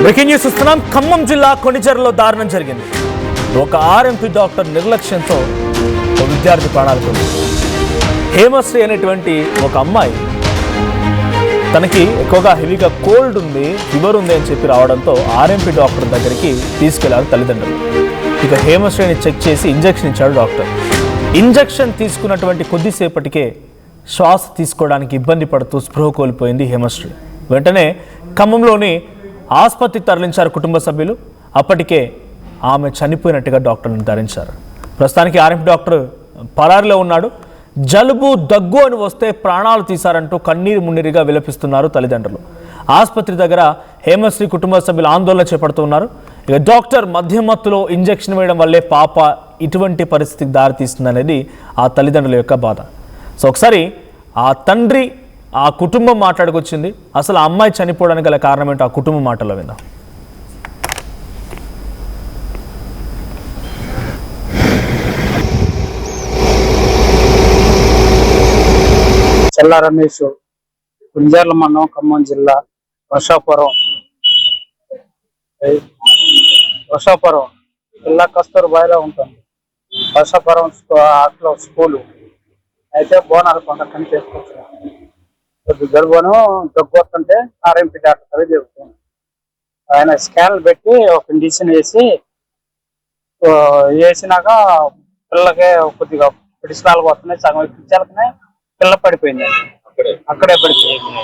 Breaking news చూస్తున్నాం. ఖమ్మం జిల్లా కొణిజర్లో దారుణం జరిగింది. ఒక ఆర్ఎంపీ డాక్టర్ నిర్లక్ష్యంతో ఒక విద్యార్థి ప్రాణాలు కోల్పోయింది. హేమశ్రీ అనేటువంటి ఒక అమ్మాయి తనకి ఎక్కువగా హెవీగా కోల్డ్ ఉంది, ఫీవర్ ఉంది అని చెప్పి రావడంతో ఆర్ఎంపీ డాక్టర్ దగ్గరికి తీసుకెళ్లారు తల్లిదండ్రులు. ఇక హేమశ్రీని చెక్ చేసి ఇంజెక్షన్ ఇచ్చాడు డాక్టర్. ఇంజెక్షన్ తీసుకున్నటువంటి కొద్దిసేపటికే శ్వాస తీసుకోవడానికి ఇబ్బంది పడుతూ స్పృహ కోల్పోయింది హేమశ్రీ. వెంటనే ఖమ్మంలోని ఆసుపత్రికి తరలించారు కుటుంబ సభ్యులు. అప్పటికే ఆమె చనిపోయినట్టుగా డాక్టర్ నిర్ధారించారు. ప్రస్తుతానికి ఆర్ఎంపీ డాక్టర్ పరారిలో ఉన్నాడు. జలుబు దగ్గు అని వస్తే ప్రాణాలు తీశారంటూ కన్నీరు మున్నీరుగా విలపిస్తున్నారు తల్లిదండ్రులు. ఆసుపత్రి దగ్గర హేమశ్రీ కుటుంబ సభ్యులు ఆందోళన చేపడుతున్నారు. ఇక డాక్టర్ మధ్యమత్తులో ఇంజెక్షన్ వేయడం వల్లే పాప ఇటువంటి పరిస్థితికి దారితీస్తుందనేది ఆ తల్లిదండ్రుల యొక్క బాధ. సో ఒకసారి ఆ తండ్రి ఆ కుటుంబం మాట్లాడుకొచ్చింది. అసలు ఆ అమ్మాయి చనిపోవడానికి గల కారణం ఏంటో ఆ కుటుంబం మాటల్లో విందాం. చెల్లా రమేష్, గుంజర్ల మండలం, ఖమ్మం జిల్లా, వర్షాపురం జిల్లా కస్తూర్బాయిలో ఉంటుంది. వర్షాపురం హాస్టల్ స్కూలు అయితే బోనాలు కొండకని చేసుకొచ్చాను. జలుబును దగ్గు వస్తుంటే ఆర్ఎంపీ డాక్టర్ చెబుతుంది. ఆయన స్కాన్లు పెట్టి ఒక ఇండిషన్ వేసినాక పిల్లలకే కొద్దిగా పిడిసినాలు వస్తున్నాయి, సగం ఎక్కించాలకనే పిల్ల పడిపోయింది. అక్కడే పడిపోయింది.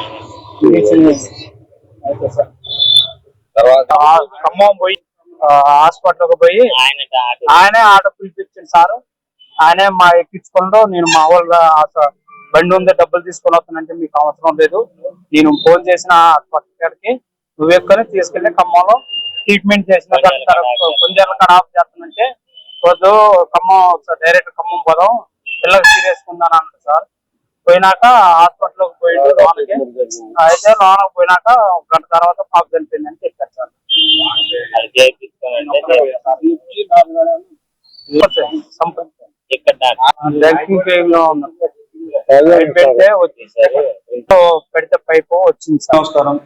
అయితే సార్ తర్వాత ఖమ్మం పోయి హాస్పిటల్కి పోయి ఆయనే ఆటో పిలిపించింది సార్. ఆయనే మా ఎక్కించుకుంటూ నేను మా వాళ్ళ బండి ఉంది డబ్బులు తీసుకొని వస్తానంటే మీకు అవసరం లేదు, నేను ఫోన్ చేసిన హాస్పిటల్కి నువ్వు ఎక్కువనే తీసుకెళ్ళి ఖమ్మంలో ట్రీట్మెంట్ చేసిన కొంచెం ఆఫ్ చేస్తానంటే రోజు ఖమ్మం డైరెక్ట్ ఖమ్మం పోదాం, పిల్లకి సీరియస్ ఉందని అన్నాడు సార్. పోయినాక హాస్పిటల్కి పోయిండు లోనకి. అయితే లోనకి పోయినాక ఒక గంట తర్వాత పాప చనిపోయిందని చెప్పారు సార్. పెడితే పైపు వచ్చింది. నమస్కారం.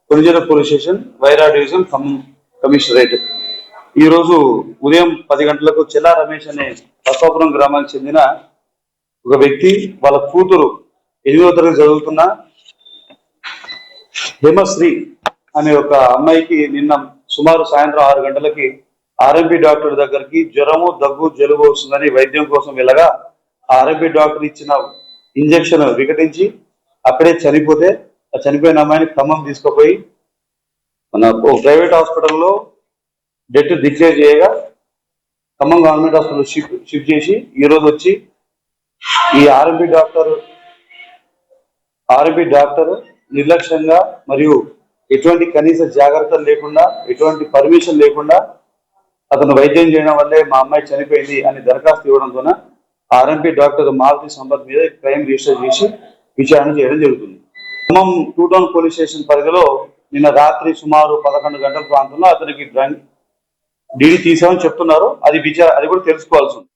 Konijerla police station, Wyra division, Khammam commissionerate. ఈ రోజు ఉదయం 10 గంటలకు చెల్లా రమేష్ అనే బసవాపురం గ్రామానికి చెందిన ఒక వ్యక్తి వాళ్ళ కూతురు 8వ తరగతి చదువుతున్న హేమశ్రీ అనే ఒక అమ్మాయికి నిన్న సుమారు సాయంత్రం 6 గంటలకి ఆర్ఎంపీ డాక్టర్ దగ్గరికి జ్వరము, దగ్గు, జలుబు వస్తుందని వైద్యం కోసం వెళ్ళగా ఆర్ఎంపీ డాక్టర్ ఇచ్చిన ఇంజెక్షన్ వికటించి అక్కడే చనిపోతే ఆ చనిపోయిన అమ్మాయిని ఖమ్మం తీసుకుపోయి మన ప్రైవేట్ హాస్పిటల్లో డెత్ డిక్లేర్ చేయగా ఖమ్మం గవర్నమెంట్ హాస్పిటల్ షిఫ్ట్ చేసి ఈరోజు వచ్చి ఈ ఆర్ఎంపీ డాక్టర్ నిర్లక్ష్యంగా మరియు ఎటువంటి కనీస జాగ్రత్తలు లేకుండా, ఎటువంటి పర్మిషన్ లేకుండా అతను వైద్యం చేయడం వల్లే మా అమ్మాయి చనిపోయింది అని దరఖాస్తు ఇవ్వడంతోన ఆర్ఎంపీ డాక్టర్ మాలతి సంపత్ మీద క్రైమ్ రిజిస్టర్ చేసి విచారణ చేయడం జరుగుతుంది. ఖమ్మం 2 టౌన్ పోలీస్ స్టేషన్ పరిధిలో నిన్న రాత్రి సుమారు 11 గంటల ప్రాంతంలో అతనికి డీడీ తీసామని చెప్తున్నారు. అది కూడా తెలుసుకోవాల్సి ఉంది.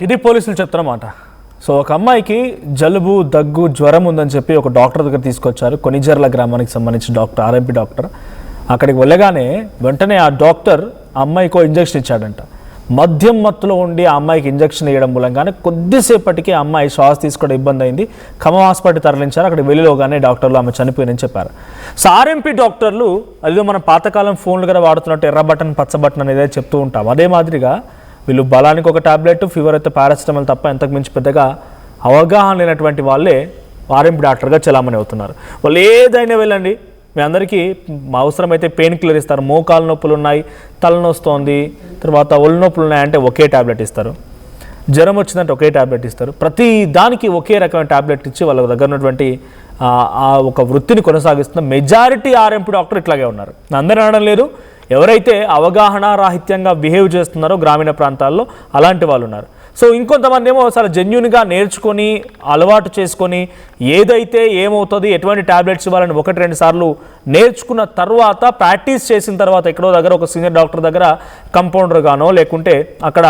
ఇది పోలీసులు చెప్తున్నమాట. సో ఒక అమ్మాయికి జలుబు, దగ్గు, జ్వరం ఉందని చెప్పి ఒక డాక్టర్ దగ్గర తీసుకొచ్చారు. కొణిజర్ల గ్రామానికి సంబంధించిన డాక్టర్, ఆర్ఎంపీ డాక్టర్. అక్కడికి వెళ్ళగానే వెంటనే ఆ డాక్టర్ అమ్మాయికో ఇంజెక్షన్ ఇచ్చాడంట. మద్యం మత్తులో ఉండి ఆ అమ్మాయికి ఇంజెక్షన్ వేయడం మూలంగానే కొద్దిసేపటికి ఆ అమ్మాయి శ్వాస తీసుకోవడం ఇబ్బంది అయింది. ఖమ్మం హాస్పిటల్ తరలించారు. అక్కడికి వెళ్ళిలోగానే డాక్టర్లు ఆమె చనిపోయిందని చెప్పారు. సో ఆర్ఎంపీ డాక్టర్లు అదిగో మనం పాతకాలం ఫోన్లు కూడా వాడుతున్నట్టు ఎర్ర బటన్, పచ్చ బటన్ అనేది చెప్తూ ఉంటాం. అదే మాదిరిగా వీళ్ళు బలానికి ఒక టాబ్లెట్, ఫీవర్ అయితే పారాసిటమాల్ తప్ప ఎంతకు మించి పెద్దగా అవగాహన లేనటువంటి వాళ్ళే ఆర్ఎంపీ డాక్టర్గా చలామణి అవుతున్నారు. వాళ్ళు ఏదైనా వెళ్ళండి, మీ అందరికీ అవసరమైతే పెయిన్ కిల్లర్ ఇస్తారు. మోకాలు నొప్పులు ఉన్నాయి, తలనొస్తోంది, తర్వాత ఒళ్ళు నొప్పులు ఉన్నాయంటే ఒకే టాబ్లెట్ ఇస్తారు. జ్వరం వచ్చిందంటే ఒకే టాబ్లెట్ ఇస్తారు. ప్రతి దానికి ఒకే రకమైన టాబ్లెట్ ఇచ్చి వాళ్ళ దగ్గర ఉన్నటువంటి ఒక వృత్తిని కొనసాగిస్తున్న మెజారిటీ ఆర్ఎంపీ డాక్టర్ ఇట్లాగే ఉన్నారు. అందరూ అనడం లేదు, ఎవరైతే అవగాహన రాహిత్యంగా బిహేవ్ చేస్తున్నారో గ్రామీణ ప్రాంతాల్లో అలాంటి వాళ్ళు ఉన్నారు. సో ఇంకొంతమంది ఏమో చాలా జెన్యూన్గా నేర్చుకొని అలవాటు చేసుకొని ఏదైతే ఏమవుతుంది, ఎటువంటి ట్యాబ్లెట్స్ ఇవ్వాలని 1-2 సార్లు నేర్చుకున్న తర్వాత ప్రాక్టీస్ చేసిన తర్వాత ఎక్కడో దగ్గర ఒక సీనియర్ డాక్టర్ దగ్గర కంపౌండర్ గానో లేకుంటే అక్కడ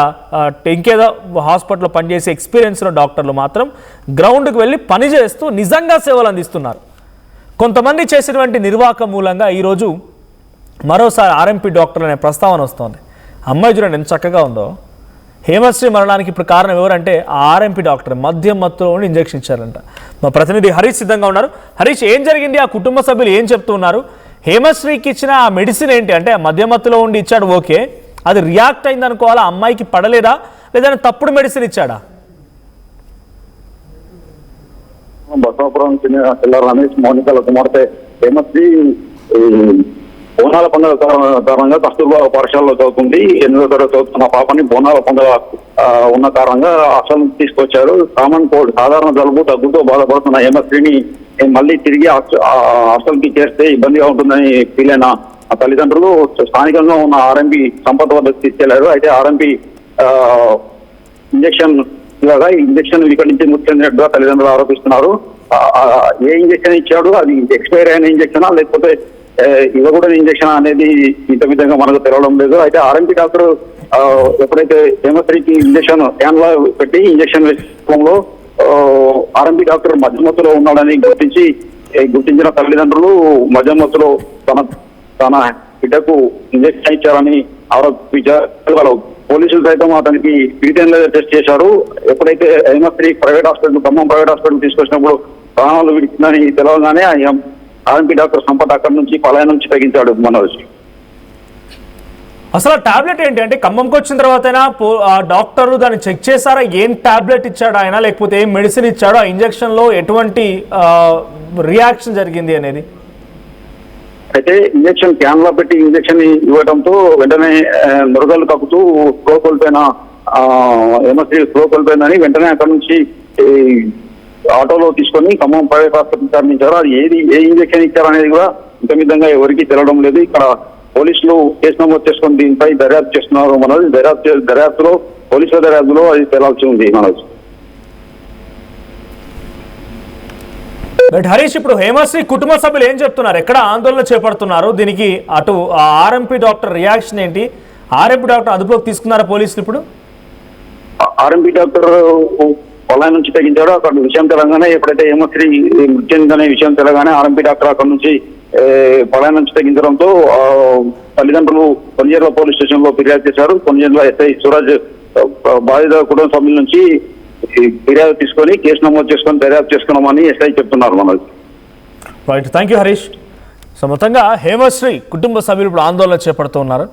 ఇంకేదో హాస్పిటల్లో పనిచేసే ఎక్స్పీరియన్స్ ఉన్న డాక్టర్లు మాత్రం గ్రౌండ్కి వెళ్ళి పనిచేస్తూ నిజంగా సేవలు అందిస్తున్నారు. కొంతమంది చేసినటువంటి నిర్వాహకం మూలంగా ఈరోజు మరోసారి ఆర్ఎంపీ డాక్టర్ అనే ప్రస్తావన వస్తుంది. అమ్మాయి చూడండి ఎంత చక్కగా ఉందో. హేమశ్రీ మరణానికి ఇప్పుడు కారణం ఎవరంటే ఆ ఆర్ఎంపీ డాక్టర్ మద్యం మత్తులో ఉండి ఇంజెక్షన్ ఇచ్చారంట. మా ప్రతినిధి హరీష్ సిద్ధంగా ఉన్నారు. హరీష్, ఏం జరిగింది? ఆ కుటుంబ సభ్యులు ఏం చెప్తున్నారు? హేమశ్రీకి ఇచ్చిన ఆ మెడిసిన్ ఏంటి? అంటే మద్యం మత్తులో ఉండి ఇచ్చాడు, ఓకే, అది రియాక్ట్ అయింది అనుకోవాలా? అమ్మాయికి పడలేదా, లేదంటే తప్పుడు మెడిసిన్ ఇచ్చాడా? బసవాపురం చెందిన రమేష్ మౌనికల కుమార్తె హేమశ్రీ బోనాల పండుగ కారణంగా కస్తూర్బా పాఠశాలలో చదువుతుంది. 8వ తరగతి చదువుతున్న పాపని బోనాల పండుగ ఉన్న కారణంగా హాస్టల్ తీసుకొచ్చారు. కామన్ కోల్డ్, సాధారణ జలుబు దగ్గుతో బాధపడుతున్న హేమశ్రీని మళ్ళీ తిరిగి హాస్టల్ కి చేస్తే ఇబ్బందిగా ఉంటుందని ఫీల్ అయిన తల్లిదండ్రులు స్థానికంగా ఉన్న ఆర్ఎంపీ సంపద వద్దకు తీసుకెళ్లారు. అయితే ఆర్ఎంపీ ఇంజక్షన్ ఇక్కడి నుంచి ముఖ్యంగా తల్లిదండ్రులు ఆరోపిస్తున్నారు. ఏ ఇంజక్షన్ ఇచ్చాడు, అది ఎక్స్పైర్ అయిన ఇంజక్షనా లేకపోతే ఇవ్వకూడని ఇంజక్షన్ అనేది ఇంత విధంగా మనకు తెలవడం లేదు. అయితే ఆర్ఎంపీ డాక్టర్ ఎప్పుడైతే హేమశ్రీకి ఇంజక్షన్ క్యాన్ లో పెట్టి ఇంజక్షన్ వేసుకోవడంలో ఆర్ఎంపీ డాక్టర్ మధ్యమత్తులో ఉన్నాడని గుర్తించిన తల్లిదండ్రులు మధ్యమత్తులో తన బిడ్డకు ఇంజక్షన్ ఇచ్చారని ఆరోపించారు. పోలీసులు సైతం అతనికి పీటీఎన్ టెస్ట్ చేశారు. ఎప్పుడైతే హేమశ్రీ ఖమ్మం ప్రైవేట్ హాస్పిటల్ తీసుకొచ్చినప్పుడు ప్రాణాలు విడిచిందని తెలవగానే ఆర్ఎంపీ డాక్టర్ సంపత్ అక్కడి నుంచి పలాయనం నుంచి తగ్గించాడు. మనోజ్, అసలు టాబ్లెట్ ఏంటి? అంటే ఖమ్మంకి వచ్చిన తర్వాత డాక్టర్ దాన్ని చెక్ చేశారా? ఏం టాబ్లెట్ ఇచ్చాడు ఆయన, లేకపోతే ఏం మెడిసిన్ ఇచ్చాడో, ఆ ఇంజక్షన్ లో ఎటువంటి రియాక్షన్ జరిగింది అనేది? అయితే ఇంజక్షన్ క్యాన్ లో పెట్టి ఇంజక్షన్ ఇవ్వడంతో వెంటనే నురగలు కక్కుతూ స్లో కోల్పోయిన హేమశ్రీ స్లో కోల్పోయిందని వెంటనే అక్కడ నుంచి ఆటోలో తీసుకొని ఖమ్మం ప్రైవేట్ హాస్పిటల్ తరలించారు. అది ఏ ఇంజక్షన్ ఇచ్చారనేది కూడా ఇంత విధంగా ఎవరికి తెలవడం లేదు. ఇక్కడ పోలీసులు కేసు నమోదు చేసుకొని దీనిపై దర్యాప్తు చేస్తున్నారు. మనోజ్, పోలీసుల దర్యాప్తులో అది తెలాల్సి ఉంది. మనోజ్, హరీష్, ఇప్పుడు హేమశ్రీ కుటుంబ సభ్యులు ఏం చెప్తున్నారు? ఎక్కడ ఆందోళన చేపడుతున్నారు? దీనికి అటు ఆర్ఎంపీ డాక్టర్ రియాక్షన్ ఏంటి? ఆర్ఎంపీ డాక్టర్ అదుపులోకి తీసుకున్నారా పోలీసులు? ఇప్పుడు ఆర్ఎంపీ డాక్టర్ పలాయనం నుంచి తగ్గించాడు. అక్కడ విషయం తెలంగానే ఎప్పుడైతే హేమశ్రీ మృతి చెందిందనే విషయం తెలంగానే ఆర్ఎంపీ డాక్టర్ అక్కడ నుంచి పలాయనం నుంచి తగ్గించడంతో తల్లిదండ్రులు కొన్నిజర్ల పోలీస్ స్టేషన్ లో ఫిర్యాదు చేశారు. కొన్నిజర్ల ఎస్ఐ సూరజ్ బాధిత కుటుంబ సభ్యుల నుంచి ఫిర్యాదు తీసుకొని కేసు నమోదు చేసుకొని దర్యాప్తు చేసుకున్నామని ఎస్ఐ చెప్తున్నారు. మనకి right, thank you Harish. So మొత్తంగా హేమశ్రీ కుటుంబ సభ్యులు ఇప్పుడు ఆందోళన చేపడుతున్నారు.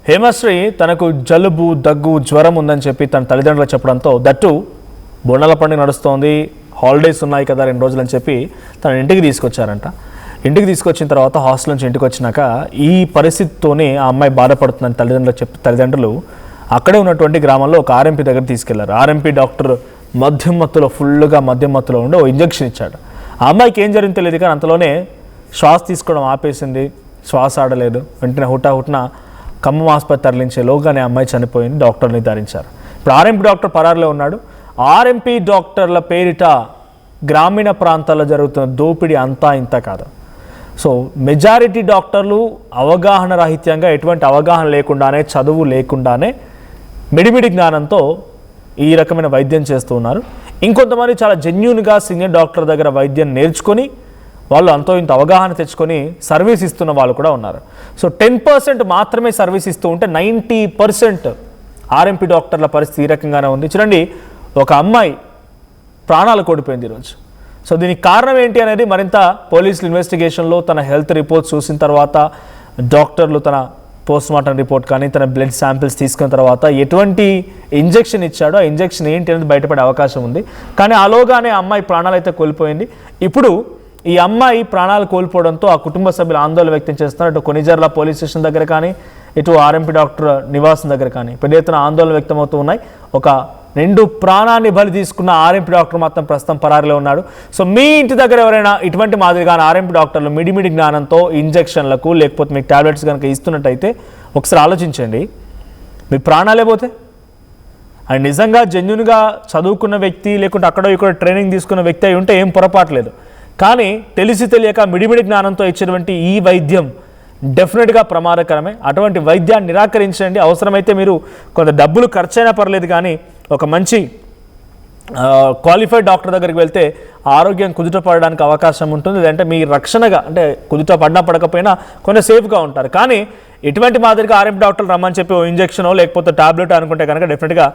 హేమశ్రీ తనకు జలుబు, దగ్గు, జ్వరం ఉందని చెప్పి తన తల్లిదండ్రులు చెప్పడంతో, దట్టు బోనాల పండుగ నడుస్తోంది, హాలిడేస్ ఉన్నాయి కదా 2 రోజులు అని చెప్పి తన ఇంటికి తీసుకొచ్చారంట. ఇంటికి తీసుకొచ్చిన తర్వాత హాస్టల్ నుంచి ఇంటికి వచ్చినాక ఈ పరిస్థితితోనే ఆ అమ్మాయి బాధపడుతుందని తల్లిదండ్రులు అక్కడే ఉన్నటువంటి గ్రామంలో ఒక ఆర్ఎంపీ దగ్గర తీసుకెళ్లారు. ఆర్ఎంపీ డాక్టర్ ఫుల్గా మద్యం మత్తులో ఉండి ఓ ఇంజక్షన్ ఇచ్చాడు. ఆ అమ్మాయికి ఏం జరిగిందో తెలియదు, కానీ అంతలోనే శ్వాస తీసుకోవడం ఆపేసింది, శ్వాస ఆడలేదు. వెంటనే హుటాహుటిన ఖమ్మం ఆసుపత్రి తరలించే లోగానే అమ్మాయి చనిపోయింది, డాక్టర్ నిర్ధారించారు. ఇప్పుడు ఆర్ఎంపీ డాక్టర్ పరారులో ఉన్నాడు. ఆర్ఎంపీ డాక్టర్ల పేరిట గ్రామీణ ప్రాంతాల్లో జరుగుతున్న దోపిడీ అంతా ఇంత కాదు. సో మెజారిటీ డాక్టర్లు అవగాహన రాహిత్యంగా, ఎటువంటి అవగాహన లేకుండానే, చదువు లేకుండానే, మిడిమిడి జ్ఞానంతో ఈ రకమైన వైద్యం చేస్తూ ఉన్నారు. ఇంకొంతమంది చాలా జెన్యూన్గా సీనియర్ డాక్టర్ దగ్గర వైద్యం నేర్చుకొని వాళ్ళు అంతో ఇంత అవగాహన తెచ్చుకొని సర్వీస్ ఇస్తున్న వాళ్ళు కూడా ఉన్నారు. సో 10% మాత్రమే సర్వీస్ ఇస్తూ ఉంటే 90% ఆర్ఎంపీ డాక్టర్ల పరిస్థితి ఈ రకంగానే ఉంది. చూడండి, ఒక అమ్మాయి ప్రాణాలు కోల్పోయింది ఈరోజు. సో దీనికి కారణం ఏంటి అనేది మరింత పోలీసులు ఇన్వెస్టిగేషన్లో తన హెల్త్ రిపోర్ట్స్ చూసిన తర్వాత, డాక్టర్లు తన పోస్ట్మార్టం రిపోర్ట్ కానీ తన బ్లడ్ శాంపిల్స్ తీసుకున్న తర్వాత ఎటువంటి ఇంజెక్షన్ ఇచ్చాడో, ఆ ఇంజెక్షన్ ఏంటి అనేది బయటపడే అవకాశం ఉంది. కానీ ఆలోగానే అమ్మాయి ప్రాణాలు అయితే కోల్పోయింది. ఇప్పుడు ఈ అమ్మాయి ప్రాణాలు కోల్పోవడంతో ఆ కుటుంబ సభ్యులు ఆందోళన వ్యక్తం చేస్తున్నారు. ఇటు కొనిజర్ల పోలీస్ స్టేషన్ దగ్గర కానీ, ఇటు ఆర్ఎంపీ డాక్టర్ నివాసం దగ్గర కానీ పెద్ద ఎత్తున ఆందోళన వ్యక్తమవుతూ ఉన్నాయి. ఒక 2 ప్రాణాన్ని బలి తీసుకున్న ఆర్ఎంపీ డాక్టర్ మాత్రం ప్రస్తుతం పరారిలో ఉన్నాడు. సో మీ ఇంటి దగ్గర ఎవరైనా ఇటువంటి మాదిరిగా ఆర్ఎంపీ డాక్టర్లు మిడిమిడి జ్ఞానంతో ఇంజెక్షన్లకు లేకపోతే మీకు టాబ్లెట్స్ కనుక ఇస్తున్నట్టయితే ఒకసారి ఆలోచించండి, మీ ప్రాణాలే పోతే. అండ్ నిజంగా జెన్యున్గా చదువుకున్న వ్యక్తి, లేకుంటే అక్కడో ఇక్కడ ట్రైనింగ్ తీసుకున్న వ్యక్తి అయి ఉంటే ఏం పొరపాట్లేదు. కానీ తెలిసి తెలియక మిడిమిడి జ్ఞానంతో ఇచ్చినటువంటి ఈ వైద్యం డెఫినెట్గా ప్రమాదకరమే. అటువంటి వైద్యాన్ని నిరాకరించండి. అవసరమైతే మీరు కొంత డబ్బులు ఖర్చైనా పర్లేదు, కానీ ఒక మంచి క్వాలిఫైడ్ డాక్టర్ దగ్గరికి వెళ్తే ఆరోగ్యం కుదుట పడడానికి అవకాశం ఉంటుంది. లేదంటే మీ రక్షణగా అంటే కుదుట పడినా పడకపోయినా కొంచెం సేఫ్గా ఉంటారు. కానీ ఇటువంటి మాదిరిగా ఆర్ఎంపీ డాక్టర్లు రమ్మని చెప్పి ఓ ఇంజెక్షనో లేకపోతే టాబ్లెట్ అనుకుంటే కనుక డెఫినెట్గా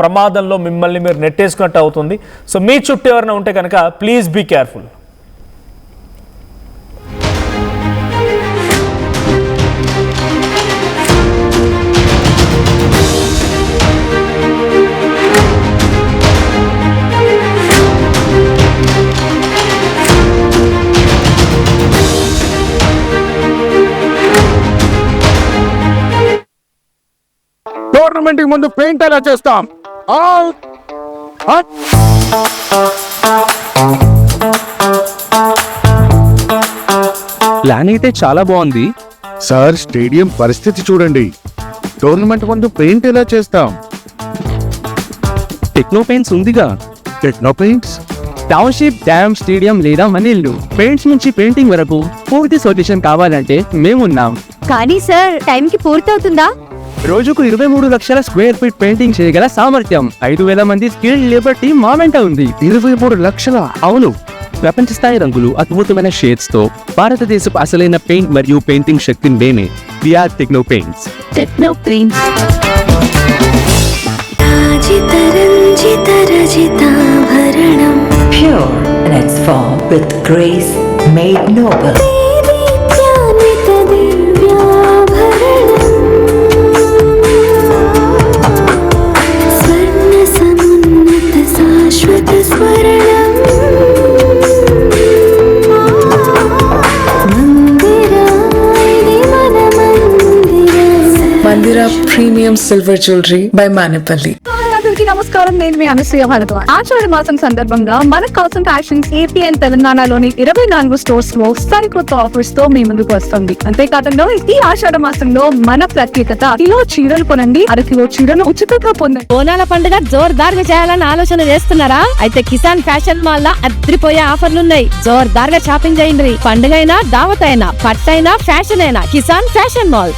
ప్రమాదంలో మిమ్మల్ని మీరు నెట్టేసుకున్నట్టు అవుతుంది. సో మీ చుట్టూ ఎవరైనా ఉంటే కనుక ప్లీజ్ బీ కేర్ఫుల్. టోర్నమెంట్ కి ముందు పెయింట్ ఎలా చేస్తాం? ప్లాన్ అయితే చాలా బాగుంది సార్, స్టేడియం పరిస్థితి చూడండి. టోర్నమెంట్ ముందు పెయింట్ ఎలా చేస్తాం? టెక్నో పెయింట్స్ ఉందిగా. Techno paints, township, dam, stadium లేదా మనీళ్ళు పెయింట్స్ నుంచి పెయింటింగ్ వరకు పూర్తి సొల్యూషన్ కావాలంటే మేమున్నాం. కానీ సార్, టైంకి పూర్తవుతుందా? రోజుకు 23 లక్షల స్క్వేర్ ఫీట్ పెయింటింగ్ చేయగల సామర్థ్యం 5,000 మంది స్కిల్డ్ లేబర్ టీం మా వెంట ఉంది. 23 లక్షల? అవును, ప్రపంచ స్థాయి రంగులు, అద్భుతమైన షేడ్స్ తో భారతదేశపు అసలైన పెయింట్ మరియు పెయింటింగ్ శక్తిని నేనే VR Techno Paints. Techno Paints. Pure in its form with grace made noble. Mandira Premium Silver Jewelry by Manipali. అందరికీ నమస్కారం. నేను మీ అనసూయ భారద్వాజ్. ఆషాఢ మాసం సందర్భంగా మన కాసం ఫ్యాషన్స్ ఏపీ అండ్ తెలంగాణలోని 24 స్టోర్స్ లో సరికొత్త ఆఫర్స్ తో మీ ముందుకు వస్తుంది. అంతేకాకుండా ఈ ఆషాఢ మాసంలో మన ప్రత్యేకత, కిలో చీరలు కొనండి, అరకిలో చీరలు ఉచితంగా పొందండి. బోనాల పండుగ జోర్దార్గా చేయాలని ఆలోచన చేస్తున్నారా? అయితే కిసాన్ ఫ్యాషన్ మాల్ లో అద్రిపోయే ఆఫర్లున్నాయి. జోర్దార్గా షాపింగ్ చేయండి. పండుగ అయినా, దావత్ అయినా, పట్టు అయినా, ఫ్యాషన్ అయినా కిసాన్ ఫ్యాషన్ మాల్.